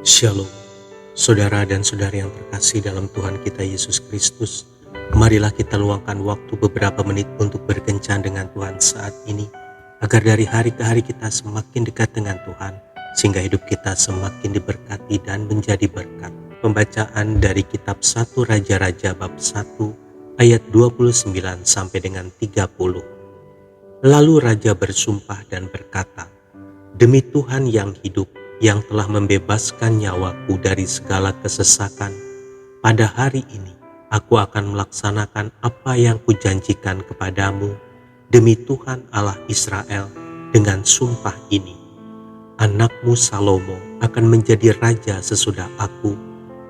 Shalom, saudara dan saudari yang terkasih dalam Tuhan kita Yesus Kristus. Marilah kita luangkan waktu beberapa menit untuk berkencan dengan Tuhan saat ini, agar dari hari ke hari kita semakin dekat dengan Tuhan, sehingga hidup kita semakin diberkati dan menjadi berkat. Pembacaan dari kitab 1 Raja-Raja bab 1 ayat 29 sampai dengan 30. Lalu raja bersumpah dan berkata, "Demi Tuhan yang hidup, yang telah membebaskan nyawaku dari segala kesesakan, pada hari ini aku akan melaksanakan apa yang kujanjikan kepadamu demi Tuhan Allah Israel dengan sumpah ini. Anakmu Salomo akan menjadi raja sesudah aku,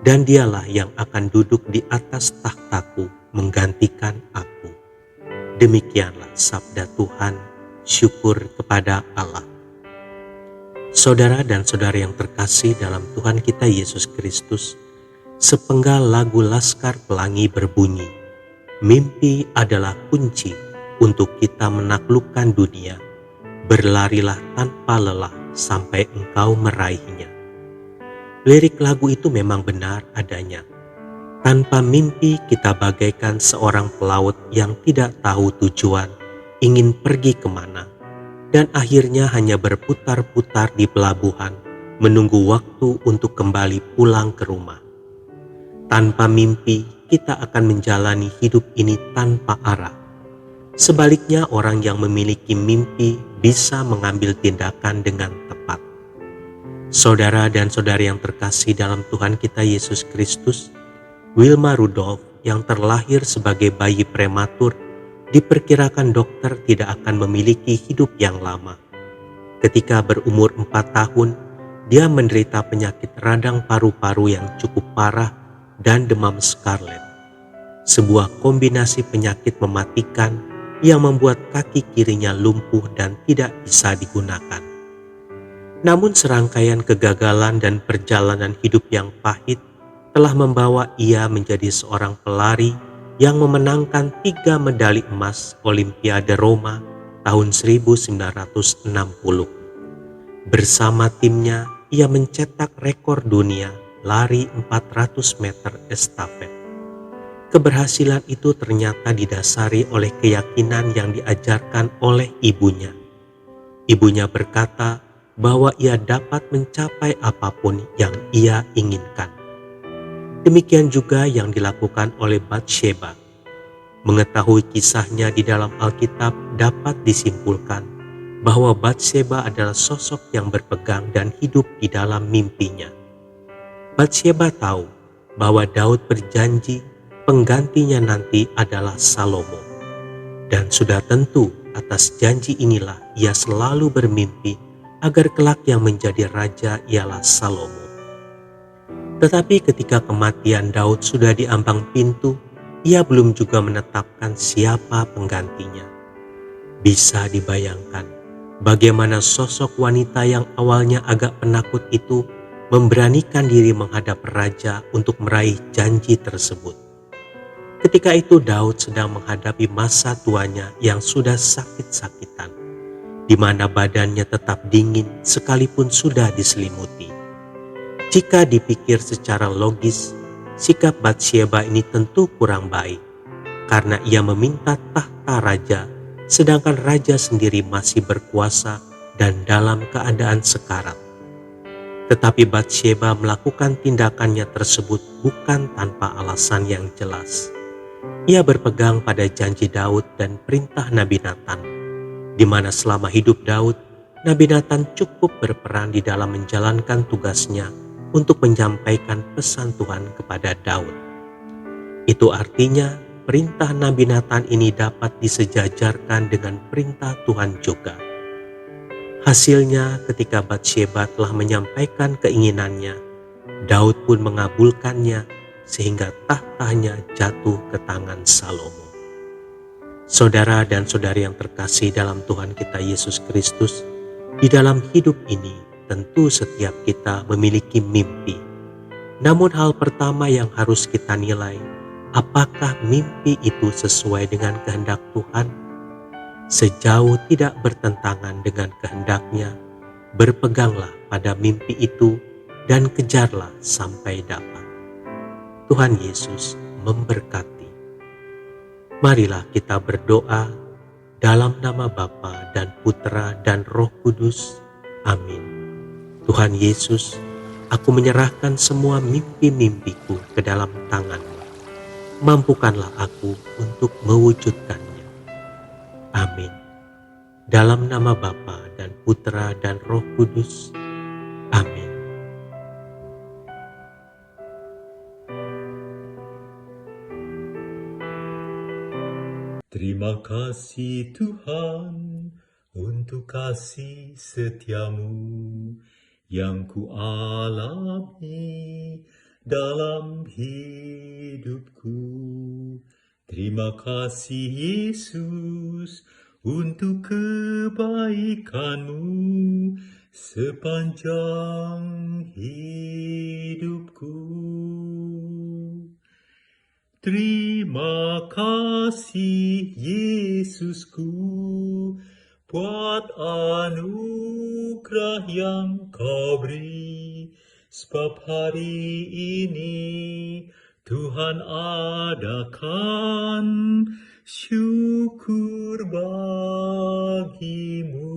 dan dialah yang akan duduk di atas takhtaku menggantikan aku." Demikianlah sabda Tuhan. Syukur kepada Allah. Saudara dan saudari yang terkasih dalam Tuhan kita Yesus Kristus, sepenggal lagu Laskar Pelangi berbunyi, "Mimpi adalah kunci untuk kita menaklukkan dunia. Berlarilah tanpa lelah sampai engkau meraihnya." Lirik lagu itu memang benar adanya. Tanpa mimpi kita bagaikan seorang pelaut yang tidak tahu tujuan, ingin pergi kemana, dan akhirnya hanya berputar-putar di pelabuhan, menunggu waktu untuk kembali pulang ke rumah. Tanpa mimpi, kita akan menjalani hidup ini tanpa arah. Sebaliknya, orang yang memiliki mimpi bisa mengambil tindakan dengan tepat. Saudara dan saudari yang terkasih dalam Tuhan kita Yesus Kristus, Wilma Rudolph yang terlahir sebagai bayi prematur, diperkirakan dokter tidak akan memiliki hidup yang lama. Ketika berumur 4 tahun, dia menderita penyakit radang paru-paru yang cukup parah dan demam scarlet. Sebuah kombinasi penyakit mematikan yang membuat kaki kirinya lumpuh dan tidak bisa digunakan. Namun serangkaian kegagalan dan perjalanan hidup yang pahit telah membawa ia menjadi seorang pelari yang memenangkan 3 medali emas Olimpiade Roma tahun 1960. Bersama timnya, ia mencetak rekor dunia lari 400 meter estafet. Keberhasilan itu ternyata didasari oleh keyakinan yang diajarkan oleh ibunya. Ibunya berkata bahwa ia dapat mencapai apapun yang ia inginkan. Demikian juga yang dilakukan oleh Batsheba. Mengetahui kisahnya di dalam Alkitab dapat disimpulkan bahwa Batsheba adalah sosok yang berpegang dan hidup di dalam mimpinya. Batsheba tahu bahwa Daud berjanji penggantinya nanti adalah Salomo. Dan sudah tentu atas janji inilah ia selalu bermimpi agar kelak yang menjadi raja ialah Salomo. Tetapi ketika kematian Daud sudah di ambang pintu, ia belum juga menetapkan siapa penggantinya. Bisa dibayangkan bagaimana sosok wanita yang awalnya agak penakut itu memberanikan diri menghadap raja untuk meraih janji tersebut. Ketika itu Daud sedang menghadapi masa tuanya yang sudah sakit-sakitan, di mana badannya tetap dingin sekalipun sudah diselimuti. Jika dipikir secara logis, sikap Batsheba ini tentu kurang baik, karena ia meminta tahta raja, sedangkan raja sendiri masih berkuasa dan dalam keadaan sekarat. Tetapi Batsheba melakukan tindakannya tersebut bukan tanpa alasan yang jelas. Ia berpegang pada janji Daud dan perintah Nabi Nathan, di mana selama hidup Daud, Nabi Nathan cukup berperan di dalam menjalankan tugasnya untuk menyampaikan pesan Tuhan kepada Daud. Itu artinya perintah Nabi Nathan ini dapat disejajarkan dengan perintah Tuhan juga. Hasilnya ketika Batsheba telah menyampaikan keinginannya, Daud pun mengabulkannya sehingga tahtanya jatuh ke tangan Salomo. Saudara dan saudari yang terkasih dalam Tuhan kita Yesus Kristus, di dalam hidup ini tentu setiap kita memiliki mimpi. Namun hal pertama yang harus kita nilai, apakah mimpi itu sesuai dengan kehendak Tuhan? Sejauh tidak bertentangan dengan kehendaknya, berpeganglah pada mimpi itu dan kejarlah sampai dapat. Tuhan Yesus memberkati. Marilah kita berdoa dalam nama Bapa dan Putra dan Roh Kudus. Amin. Tuhan Yesus, aku menyerahkan semua mimpi-mimpiku ke dalam tangan-Mu. Mampukanlah aku untuk mewujudkannya. Amin. Dalam nama Bapa dan Putra dan Roh Kudus. Amin. Terima kasih Tuhan untuk kasih setiamu yang kualami dalam hidupku. Terima kasih Yesus untuk kebaikanmu sepanjang hidupku. Terima kasih Yesusku buat anugerah yang Kau beri, sebab hari ini Tuhan adakan syukur bagimu.